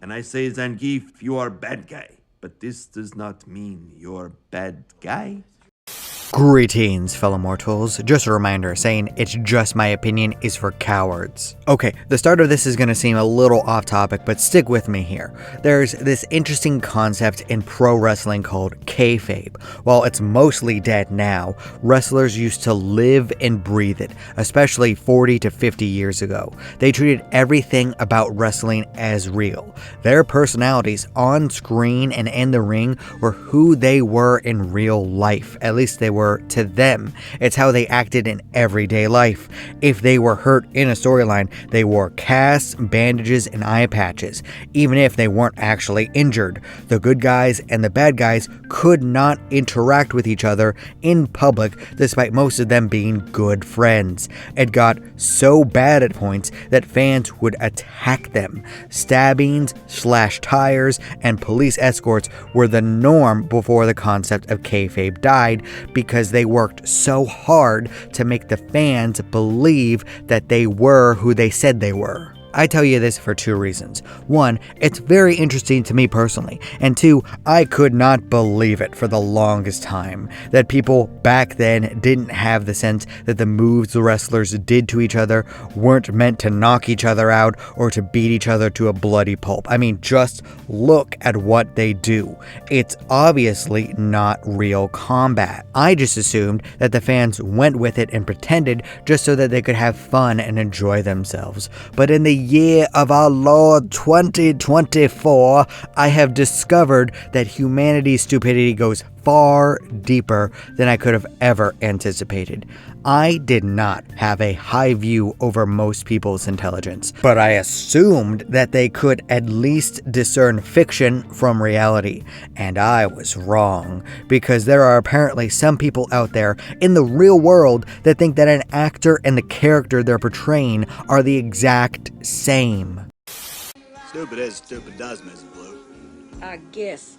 And I say, Zangief, you are bad guy. But this does not mean you're bad guy. Greetings, fellow mortals. Just a reminder, saying it's just my opinion is for cowards. Okay, the start of this is going to seem a little off topic, but stick with me here. There's this interesting concept in pro wrestling called kayfabe. While it's mostly dead now, wrestlers used to live and breathe it, especially 40 to 50 years ago. They treated everything about wrestling as real. Their personalities on screen and in the ring were who they were in real life. At least they were to them. It's how they acted in everyday life. If they were hurt in a storyline, they wore casts, bandages, and eye patches, even if they weren't actually injured. The good guys and the bad guys could not interact with each other in public, despite most of them being good friends. It got so bad at points that fans would attack them. Stabbings, slashed tires, and police escorts were the norm before the concept of kayfabe died, because they worked so hard to make the fans believe that they were who they said they were. I tell you this for two reasons. One, it's very interesting to me personally, and two, I could not believe it for the longest time that people back then didn't have the sense that the moves the wrestlers did to each other weren't meant to knock each other out or to beat each other to a bloody pulp. I mean, just look at what they do. It's obviously not real combat. I just assumed that the fans went with it and pretended just so that they could have fun and enjoy themselves. But in the year of our Lord 2024, I have discovered that humanity's stupidity goes far deeper than I could have ever anticipated. I did not have a high view over most people's intelligence, but I assumed that they could at least discern fiction from reality. And I was wrong, because there are apparently some people out there in the real world that think that an actor and the character they're portraying are the exact same. Stupid is, stupid does, Mrs. Blue. I guess.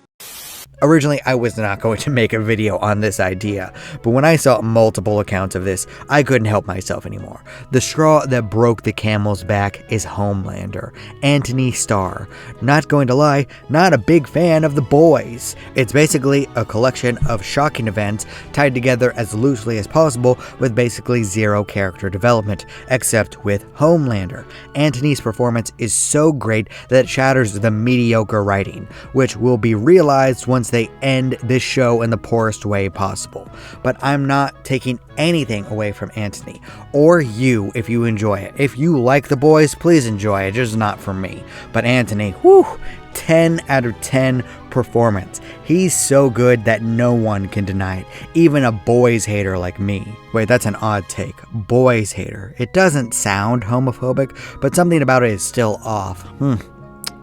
Originally, I was not going to make a video on this idea, but when I saw multiple accounts of this, I couldn't help myself anymore. The straw that broke the camel's back is Homelander, Anthony Starr. Not going to lie, not a big fan of The Boys. It's basically a collection of shocking events tied together as loosely as possible with basically zero character development, except with Homelander. Anthony's performance is so great that it shatters the mediocre writing, which will be realized once they end this show in the poorest way possible. But I'm not taking anything away from Anthony, or you if you enjoy it. If you like The Boys, please enjoy it, just not for me. But Anthony, whew, 10 out of 10 performance. He's so good that no one can deny it, even a boys hater like me. Wait, that's an odd take. Boys hater. It doesn't sound homophobic, but something about it is still off.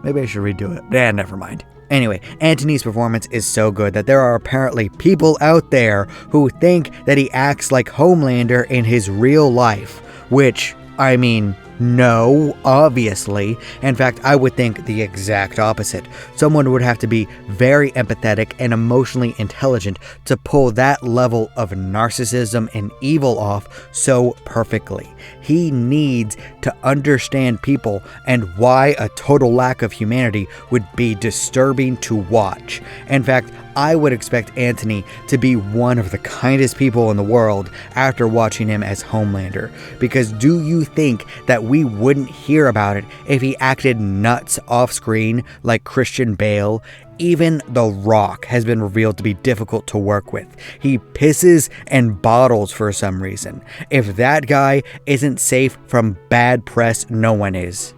Maybe I should redo it. Never mind. Anyway, Anthony's performance is so good that there are apparently people out there who think that he acts like Homelander in his real life, which, I mean, no, obviously. In fact, I would think the exact opposite. Someone would have to be very empathetic and emotionally intelligent to pull that level of narcissism and evil off so perfectly. He needs to understand people and why a total lack of humanity would be disturbing to watch. In fact, I would expect Anthony to be one of the kindest people in the world after watching him as Homelander. Because do you think that we wouldn't hear about it if he acted nuts off screen like Christian Bale? Even The Rock has been revealed to be difficult to work with. He pisses and bottles for some reason. If that guy isn't safe from bad press, no one is.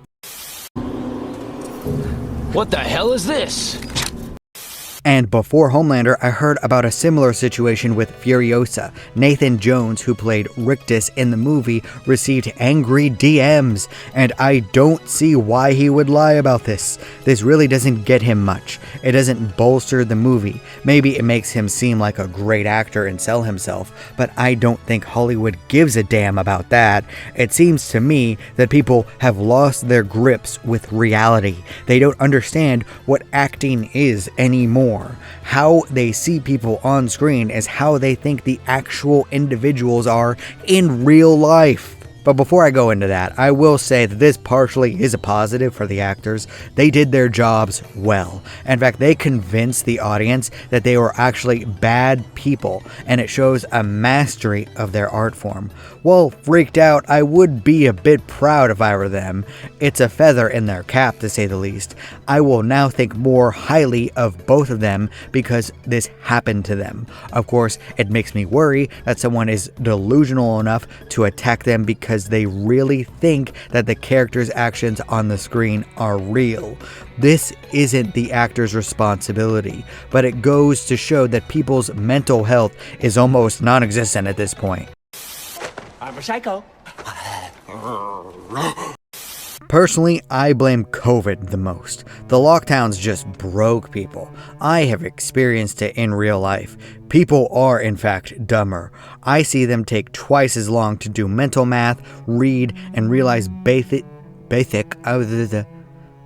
What the hell is this? And before Homelander, I heard about a similar situation with Furiosa. Nathan Jones, who played Rictus in the movie, received angry DMs, and I don't see why he would lie about this. This really doesn't get him much. It doesn't bolster the movie. Maybe it makes him seem like a great actor and sell himself, but I don't think Hollywood gives a damn about that. It seems to me that people have lost their grips with reality. They don't understand what acting is anymore. How they see people on screen is how they think the actual individuals are in real life. But before I go into that, I will say that this partially is a positive for the actors. They did their jobs well. In fact, they convinced the audience that they were actually bad people, and it shows a mastery of their art form. While freaked out, I would be a bit proud if I were them. It's a feather in their cap, to say the least. I will now think more highly of both of them because this happened to them. Of course, it makes me worry that someone is delusional enough to attack them because they really think that the character's actions on the screen are real. This isn't the actor's responsibility, but it goes to show that people's mental health is almost non-existent at this point. I'm a psycho. Personally, I blame COVID the most. The lockdowns just broke people. I have experienced it in real life. People are, in fact, dumber. I see them take twice as long to do mental math, read, and realize basic.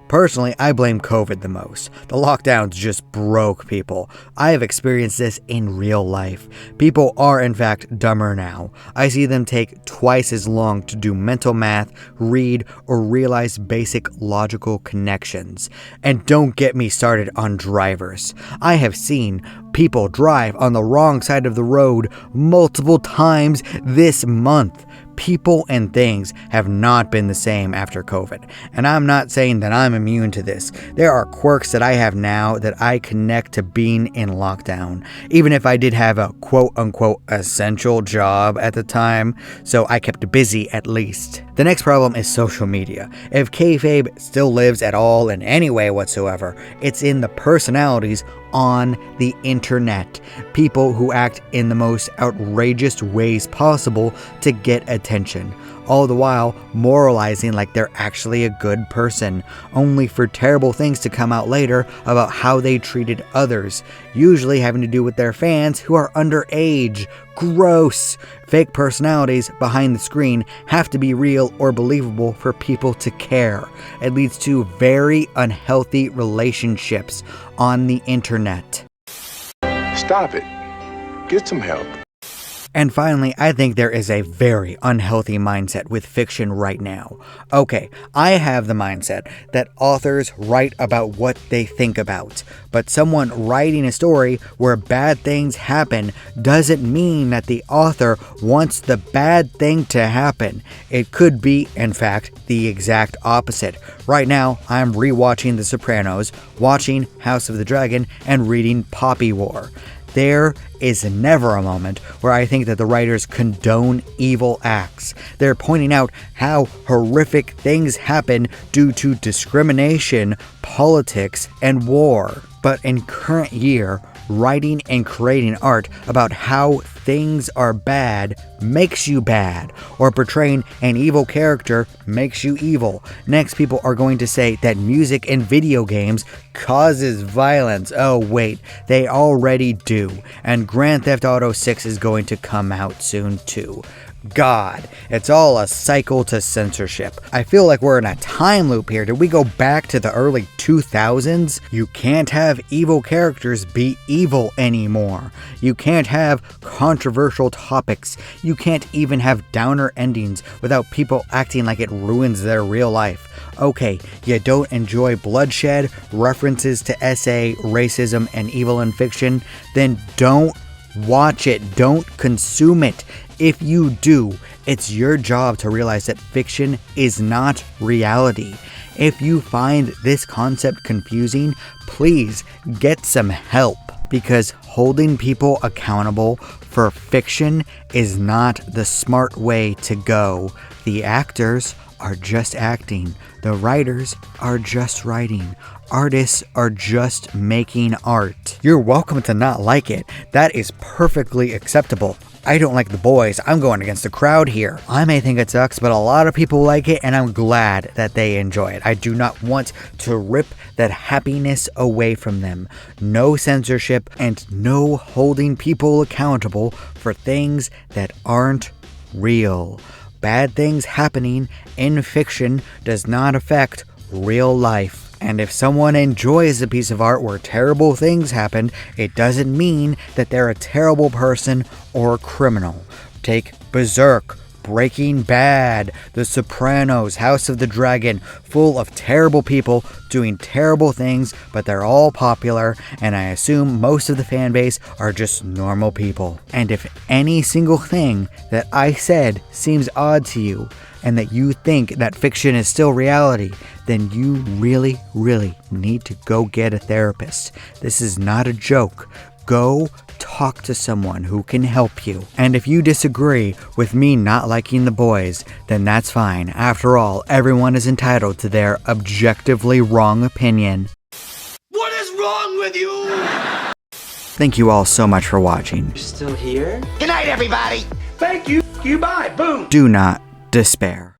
Personally, I blame COVID the most. The lockdowns just broke people. I have experienced this in real life. People are in fact dumber now. I see them take twice as long to do mental math, read, or realize basic logical connections. And don't get me started on drivers. I have seen people drive on the wrong side of the road multiple times this month. People and things have not been the same after COVID, and I'm not saying that I'm immune to this. There are quirks that I have now that I connect to being in lockdown, even if I did have a quote-unquote essential job at the time, so I kept busy at least. The next problem is social media. If kayfabe still lives at all in any way whatsoever, it's in the personalities on the internet. People who act in the most outrageous ways possible to get attention, all the while moralizing like they're actually a good person, only for terrible things to come out later about how they treated others, usually having to do with their fans who are underage. Gross! Fake personalities behind the screen have to be real or believable for people to care. It leads to very unhealthy relationships on the internet. Stop it. Get some help. And finally, I think there is a very unhealthy mindset with fiction right now. Okay, I have the mindset that authors write about what they think about, but someone writing a story where bad things happen doesn't mean that the author wants the bad thing to happen. It could be, in fact, the exact opposite. Right now, I'm rewatching The Sopranos, watching House of the Dragon, and reading Poppy War. There is never a moment where I think that the writers condone evil acts. They're pointing out how horrific things happen due to discrimination, politics, and war. But in current year, writing and creating art about how things are bad makes you bad, or portraying an evil character makes you evil. Next, people are going to say that music and video games causes violence. Oh wait, they already do. And Grand Theft Auto 6 is going to come out soon too. God, it's all a cycle to censorship. I feel like we're in a time loop here. Did we go back to the early 2000s? You can't have evil characters be evil anymore. You can't have controversial topics. You can't even have downer endings without people acting like it ruins their real life. Okay, you don't enjoy bloodshed, references to SA, racism, and evil in fiction? Then don't watch it. Don't consume it. If you do, it's your job to realize that fiction is not reality. If you find this concept confusing, please get some help, because holding people accountable for fiction is not the smart way to go. The actors are just acting. The writers are just writing. Artists are just making art. You're welcome to not like it. That is perfectly acceptable. I don't like The Boys. I'm going against the crowd here. I may think it sucks, but a lot of people like it, and I'm glad that they enjoy it. I do not want to rip that happiness away from them. No censorship and no holding people accountable for things that aren't real. Bad things happening in fiction does not affect real life. And if someone enjoys a piece of art where terrible things happen, it doesn't mean that they're a terrible person or a criminal. Take Berserk, Breaking Bad, The Sopranos, House of the Dragon, full of terrible people doing terrible things, but they're all popular, and I assume most of the fan base are just normal people. And if any single thing that I said seems odd to you, and that you think that fiction is still reality, then you really, really need to go get a therapist. This is not a joke. Go talk to someone who can help you. And if you disagree with me not liking The Boys, then that's fine. After all, everyone is entitled to their objectively wrong opinion. What is wrong with you? Thank you all so much for watching. You're still here? Good night, everybody. Thank you. You bye. Boom. Do not despair.